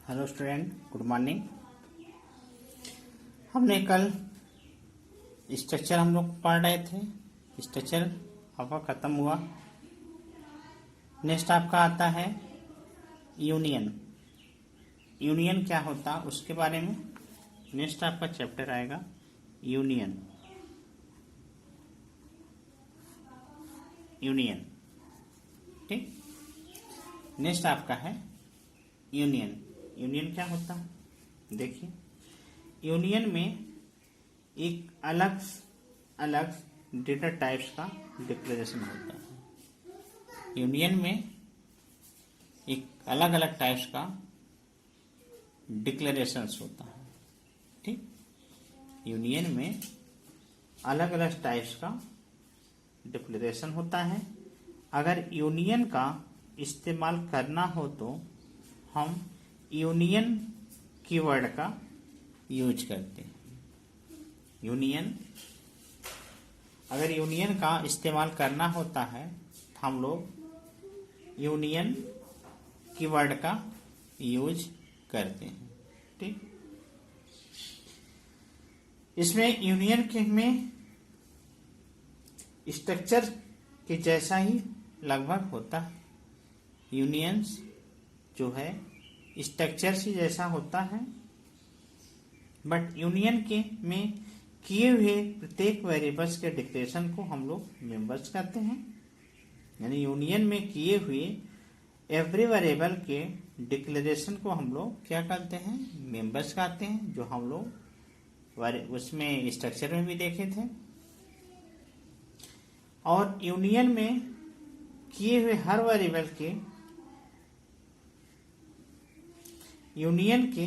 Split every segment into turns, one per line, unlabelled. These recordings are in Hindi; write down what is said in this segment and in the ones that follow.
Hello student, good morning. हमने कल स्ट्रक्चर हम लोग पढ़ रहे थे। स्ट्रक्चर आपका खत्म हुआ। नेक्स्ट आपका आता है यूनियन। यूनियन क्या होता है उसके बारे में नेक्स्ट आपका चैप्टर आएगा, यूनियन। यूनियन, ठीक। नेक्स्ट आपका है यूनियन। यूनियन क्या होता है देखिए, यूनियन में एक अलग अलग डेटा टाइप्स का डिक्लेरेशन होता है। यूनियन में एक अलग अलग टाइप्स का डिक्लेरेशंस होता है, ठीक। यूनियन में अलग अलग टाइप्स का डिक्लेरेशन होता है। अगर यूनियन का इस्तेमाल करना हो तो हम यूनियन कीवर्ड का यूज करते हैं। यूनियन, अगर यूनियन का इस्तेमाल करना होता है तो हम लोग यूनियन कीवर्ड का यूज करते हैं, ठीक। इसमें यूनियन के में स्ट्रक्चर के जैसा ही लगभग होता है। यूनियंस जो है स्ट्रक्चर से जैसा होता है, बट यूनियन के में किए हुए प्रत्येक वेरिएबल्स के डिक्लेरेशन को हम लोग मेंबर्स कहते हैं। यानी यूनियन में किए हुए एवरी वेरिएबल के डिक्लेरेशन को हम लोग क्या कहते हैं, मेंबर्स कहते हैं, जो हम लोग उसमें स्ट्रक्चर में भी देखे थे। और यूनियन में किए हुए हर वेरिएबल के यूनियन के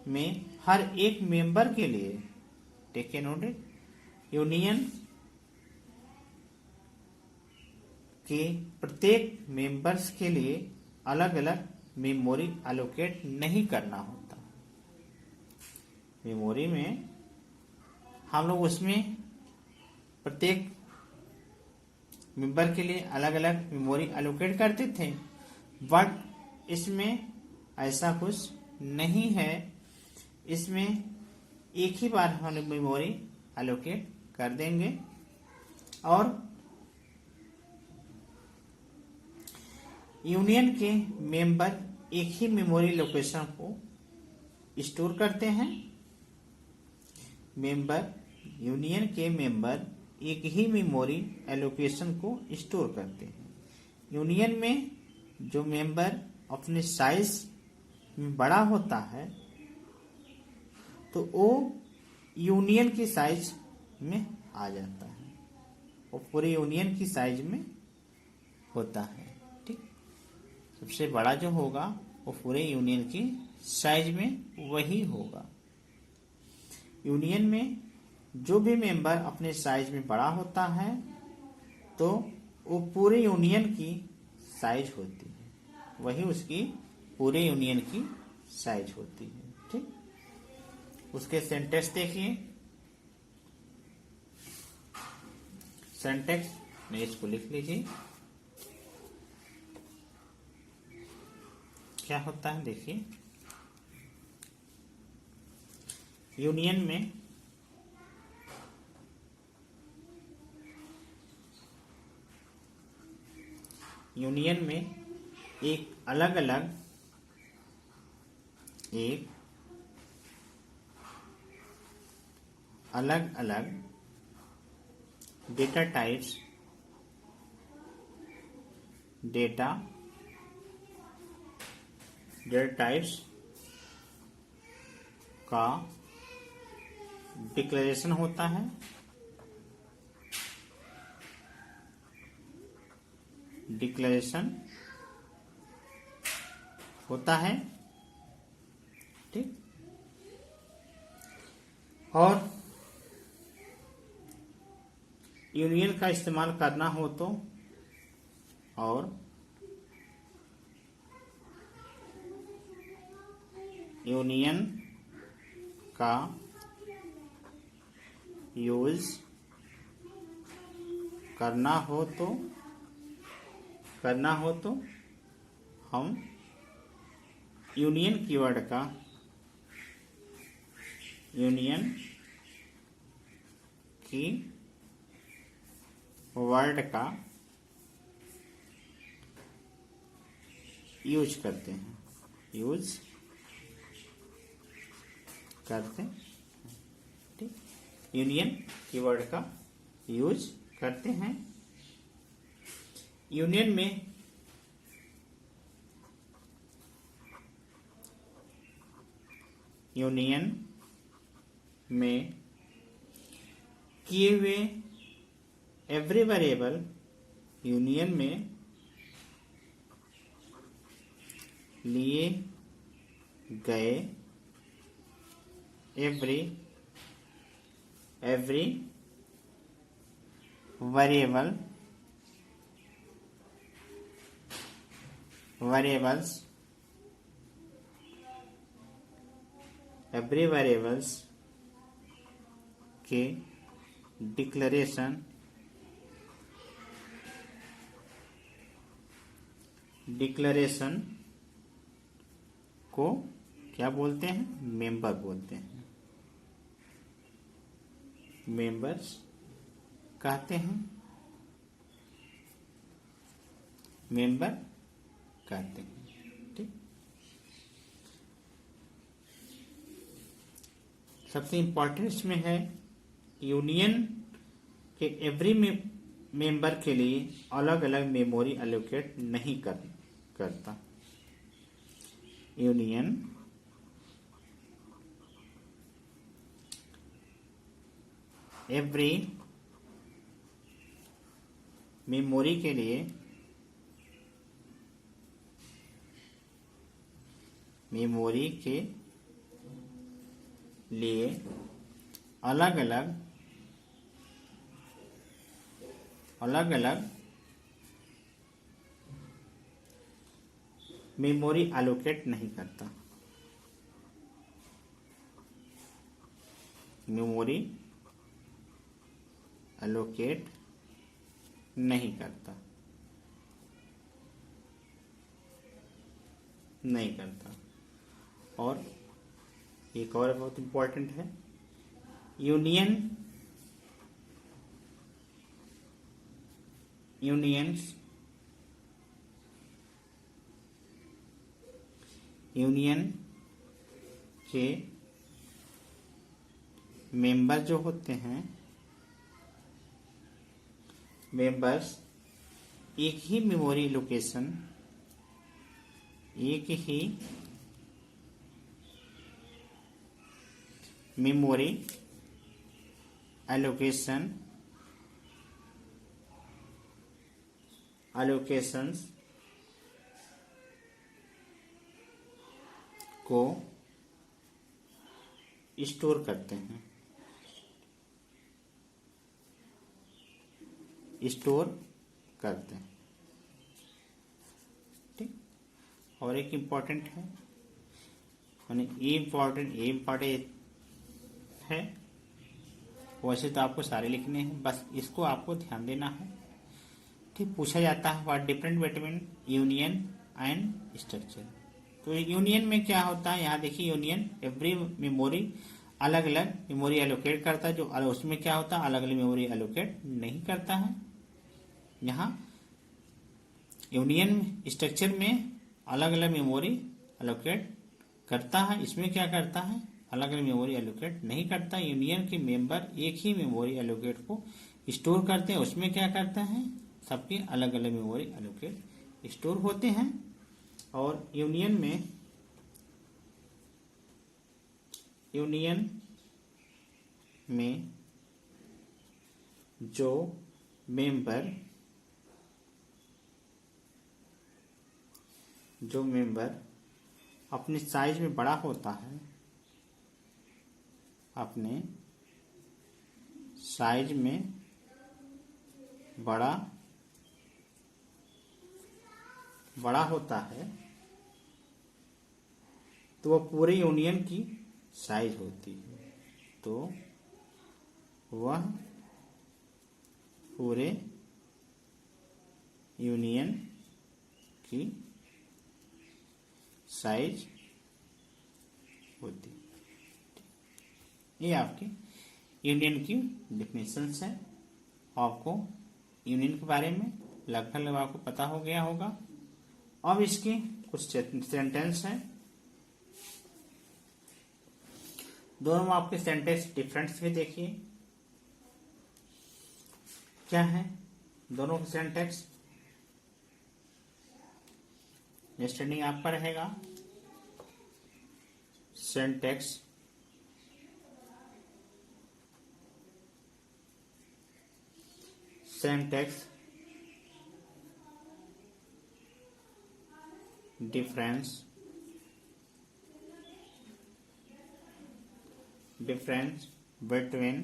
में हर एक मेंबर के लिए, टेक ए नोट, यूनियन के प्रत्येक मेंबर्स के लिए अलग अलग मेमोरी एलोकेट नहीं करना होता। मेमोरी में हम लोग उसमें प्रत्येक मेंबर के लिए अलग अलग मेमोरी एलोकेट करते थे, बट इसमें ऐसा कुछ नहीं है। इसमें एक ही बार हम लोग मेमोरी एलोकेट कर देंगे और यूनियन के मेंबर एक ही मेमोरी लोकेशन को स्टोर करते हैं। मेंबर, यूनियन के मेंबर एक ही मेमोरी एलोकेशन को स्टोर करते हैं। यूनियन में जो मेंबर अपने साइज में बड़ा होता है तो वो यूनियन की साइज में आ जाता है, वो पूरे यूनियन की साइज में होता है, ठीक। सबसे बड़ा जो होगा वो पूरे यूनियन की साइज में वही होगा। यूनियन में जो भी मेंबर अपने साइज में बड़ा होता है तो वो पूरे यूनियन की साइज होती है, वही उसकी पूरे यूनियन की साइज होती है, ठीक। उसके सिंटेक्स देखिए। सिंटेक्स में इसको लिख लीजिए, क्या होता है देखिए। यूनियन में एक अलग अलग डेटा टाइप्स का डिक्लेरेशन होता है। ठीक। और यूनियन का इस्तेमाल करना हो तो, और यूनियन का यूज करना हो तो हम यूनियन कीवर्ड का यूनियन की वर्ड का यूज करते हैं, यूज करते हैं। ठीक, यूनियन कीवर्ड का यूज करते हैं। यूनियन में किए हुए एवरी वेरिएबल, यूनियन में लिए गए एवरी वेरिएबल्स के डिक्लेरेशन को क्या बोलते हैं? मेंबर बोलते हैं, मेंबर्स कहते हैं, मेंबर कहते हैं। ठीक, सबसे इंपॉर्टेंट इसमें है यूनियन के एवरी मेंबर के लिए अलग अलग मेमोरी एलोकेट नहीं करता। यूनियन एवरी मेमोरी के लिए अलग अलग मेमोरी एलोकेट नहीं करता। मेमोरी एलोकेट नहीं करता। और एक और बहुत इंपॉर्टेंट है, यूनियन के मेंबर जो होते हैं, मेंबर्स एक ही मेमोरी लोकेशन, एक ही मेमोरी एलोकेशंस को स्टोर करते हैं, ठीक। और एक इम्पॉर्टेंट है, यानी ये इम्पॉर्टेंट है। वैसे तो आपको सारे लिखने हैं, बस इसको आपको ध्यान देना है। ठीक, पूछा जाता है what different between union and structure. तो यूनियन में क्या होता है, यहाँ देखिए यूनियन एवरी मेमोरी अलग अलग मेमोरी एलोकेट करता है, जो उसमें क्या होता है अलग अलग मेमोरी एलोकेट नहीं करता है। यहाँ यूनियन स्ट्रक्चर में अलग अलग मेमोरी एलोकेट करता है, इसमें क्या करता है अलग अलग मेमोरी एलोकेट नहीं करता। यूनियन के मेंबर एक ही मेमोरी एलोकेट को स्टोर करते हैं, उसमें क्या करता है सबके अलग अलग मेमोरी एलोकेट स्टोर होते हैं। और यूनियन में जो मेंबर अपने साइज में बड़ा होता है, अपने साइज में बड़ा होता है, तो वह पूरे यूनियन की साइज होती है, तो वह पूरे यूनियन की साइज होती। ये आपकी यूनियन की डिफिनेशंस है। आपको यूनियन के बारे में लगभग आपको पता हो गया होगा। अब इसके कुछ सेंटेंस हैं। दोनों आपके सेंटेंस डिफरेंस भी देखिए क्या है दोनों के सेंटेंस। स्टैंडिंग आपका रहेगा सेंटेक्स difference between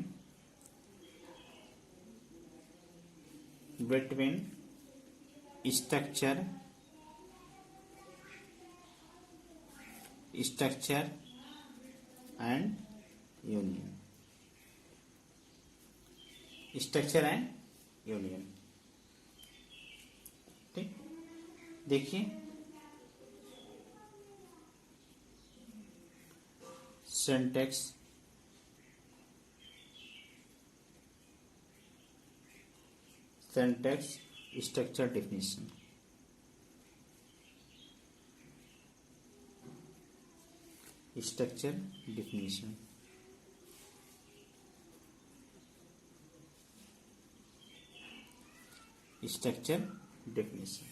structure and union। Structure and union. ठीक, देखिए syntax structure definition. Structure definition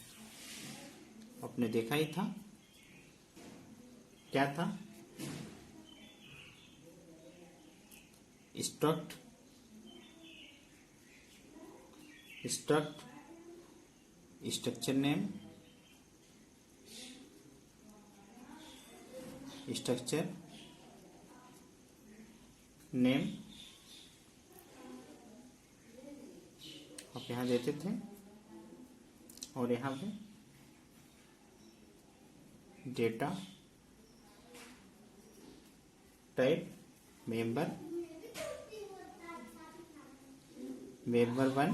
आपने देखा ही था क्या था। स्ट्रक्चर नेम, आप यहाँ देते थे और यहाँ पे data type member 1,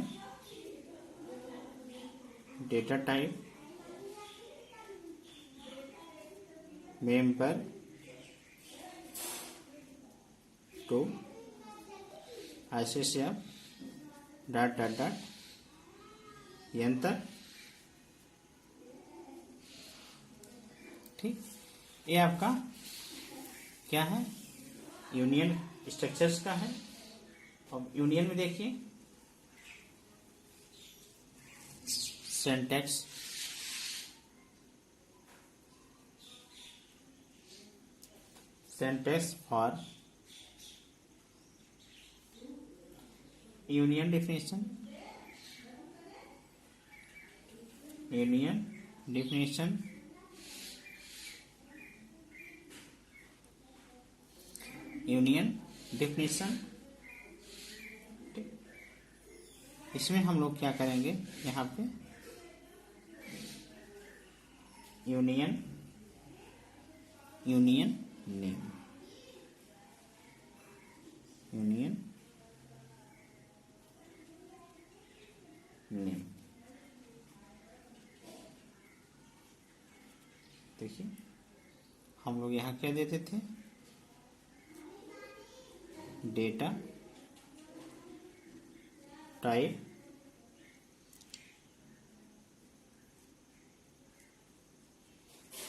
data type member 2, ऐसे से आप डॉट यंत्र। ठीक, ये आपका क्या है यूनियन स्ट्रक्चर्स का है। अब यूनियन में देखिए सिंटैक्स फॉर यूनियन डेफिनेशन। इसमें हम लोग क्या करेंगे यहाँ पे यूनियन नेम। देखिए हम लोग यहाँ क्या देते थे data type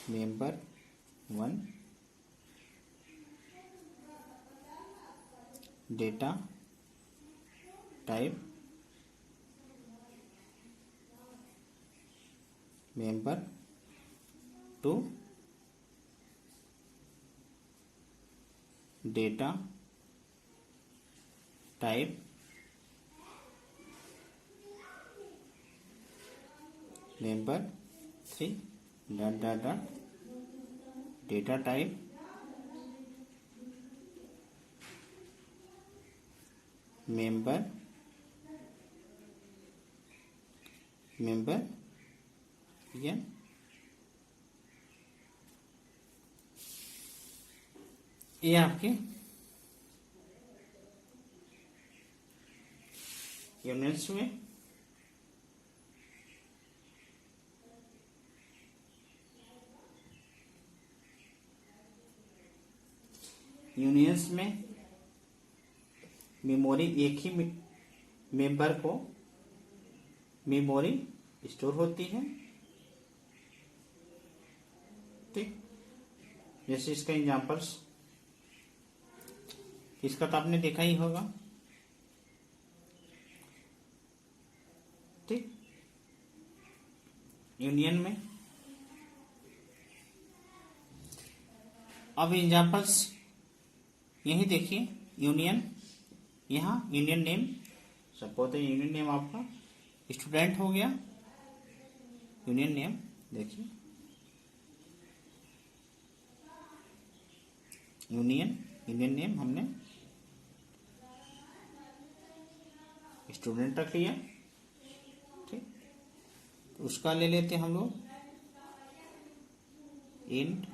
member 1, data type member 2, data type member 3 data type member n। ये आपके यूनिट्स में यूनियंस में मेमोरी एक ही मेंबर को मेमोरी स्टोर होती है। ठीक, जैसे इसका एग्जांपल्स, इसका तो आपने देखा ही होगा। ठीक, यूनियन में अब एग्जांपल्स यही देखिए। यूनियन, यहाँ union name, suppose union name आपका स्टूडेंट हो गया। यूनियन नेम देखिए, यूनियन नेम हमने स्टूडेंट रख लिया। ठीक, तो उसका ले लेते हम लोग इंट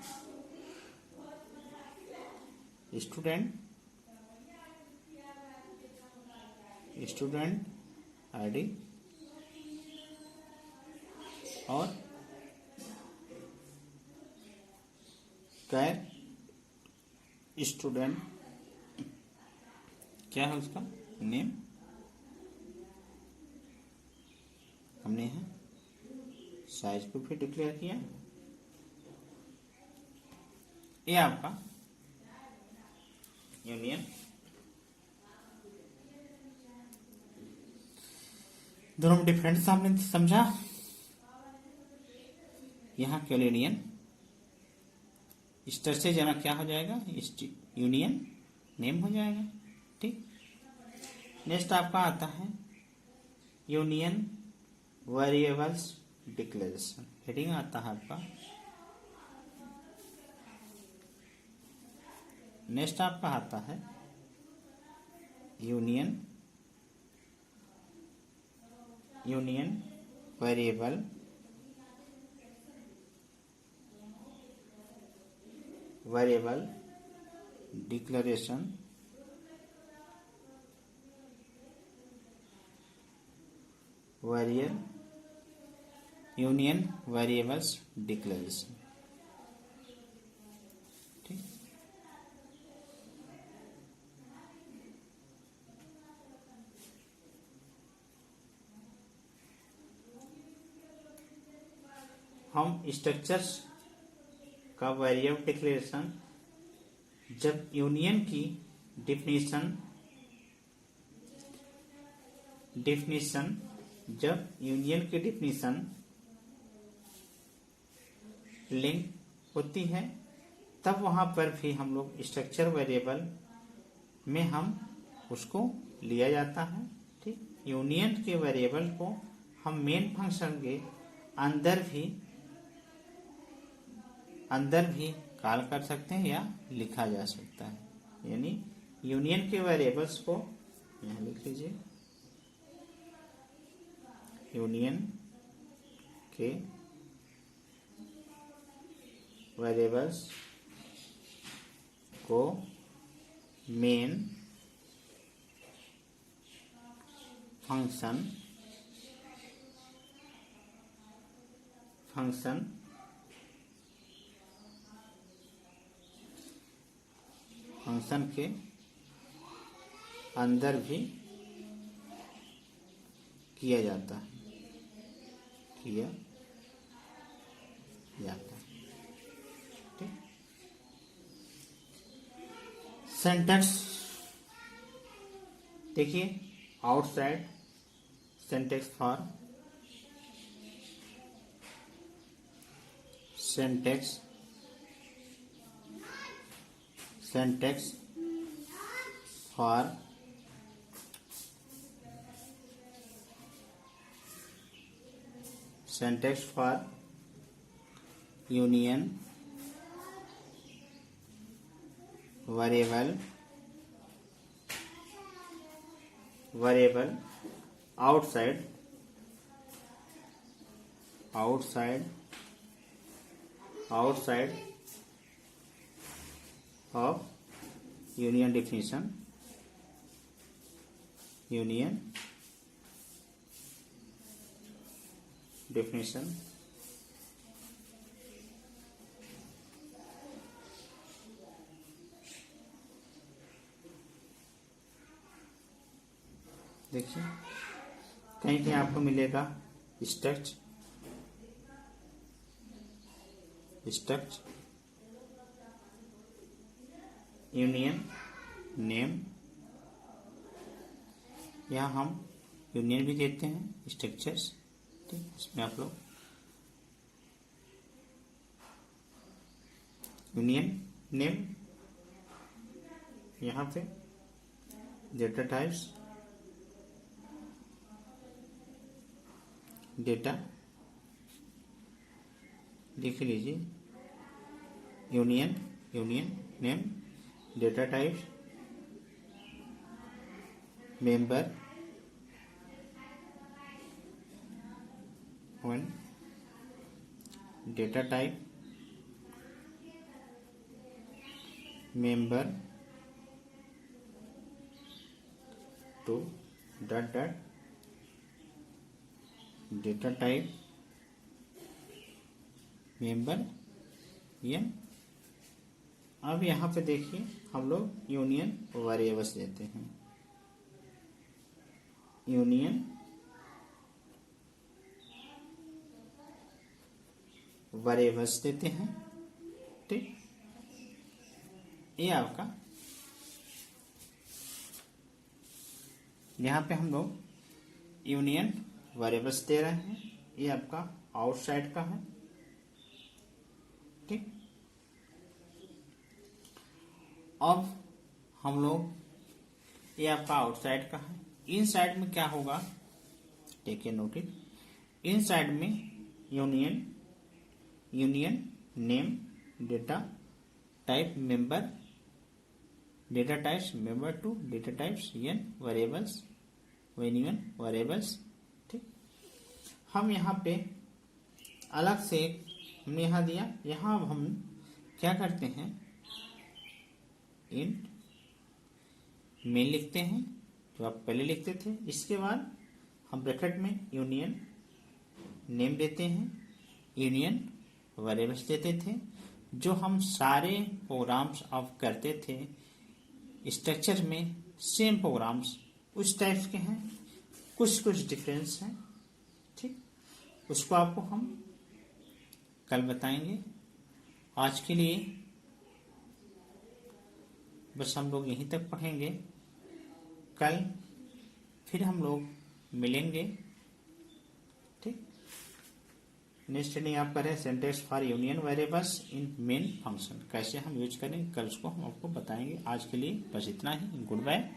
स्टूडेंट आईडी और कैर स्टूडेंट, क्या है उसका नेम, हमने यहाँ साइज को फिर डिक्लेयर किया। ये आपका यूनियन। दोनों में डिफरेंस आपने समझा। यहाँ केवल यूनियन, स्टर से जाना क्या हो जाएगा, यूनियन नेम हो जाएगा। ठीक, नेक्स्ट आपका आता है यूनियन वेरिएबल्स डिक्लेरेशन। हेडिंग आता है आपका। नेक्स्ट आपका आता है union variable declaration union variables declaration. ठीक, हम स्ट्रक्चर्स का वेरिएबल डिक्लेरेशन जब यूनियन की डिफिनीशन जब यूनियन की डिफिनीशन लिंक होती है तब वहां पर भी हम लोग स्ट्रक्चर वेरिएबल में हम उसको लिया जाता है। ठीक, यूनियन के वेरिएबल को हम मेन फंक्शन के अंदर भी कॉल कर सकते हैं या लिखा जा सकता है। यानी यूनियन के वेरिएबल्स को यहाँ लिख लीजिए, यूनियन के वेरिएबल्स को मेन फंक्शन के अंदर भी किया जाता है। ठीक, सेंटेंस देखिए, outside syntax for syntax for union variable outside of union definition देखिए कहीं कहीं आपको मिलेगा स्ट्रक्च, यूनियन, नेम। यहाँ हम यूनियन भी देते हैं, स्ट्रक्चर्स। ठीक, इसमें आप लोग यूनियन, नेम, यहाँ पे डेटा टाइप्स, डेटा लिख लीजिए, union, name, data types, member, one, data type, member, two, dot dot, data type, member, N. अब यहाँ पे देखिए हम लोग यूनियन वेरिएबल्स देते हैं, यूनियन वेरिएबल्स देते हैं। ठीक, ये आपका यहाँ पे हम लोग यूनियन वेरिएबल्स दे रहे हैं, ये आपका आउटसाइड का है। ठीक, अब हम लोग, ये आपका आउटसाइड का है। इनसाइड में क्या होगा, टेक ए नोटिस, इनसाइड में union, name, data type, member, data types, member two, data types, N, variables, union variables. ठीक, हम यहाँ पे अलग से हमने यहाँ दिया, यहाँ हम क्या करते हैं, इंट मेन लिखते हैं जो आप पहले लिखते थे। इसके बाद हम ब्रैकेट में यूनियन नेम देते हैं, यूनियन वेरिएबल्स देते थे। जो हम सारे प्रोग्राम्स अब करते थे स्ट्रक्चर में, सेम प्रोग्राम्स उस टाइप के हैं, कुछ डिफरेंस हैं। ठीक, उसको आपको हम कल बताएंगे। आज के लिए बस हम लोग यहीं तक पढ़ेंगे। कल फिर हम लोग मिलेंगे। ठीक, नेक्स्ट ट्रेनिंग आप करें syntax for union variables in main function, कैसे हम यूज करें, कल उसको हम आपको बताएंगे। आज के लिए बस इतना ही। Good bye.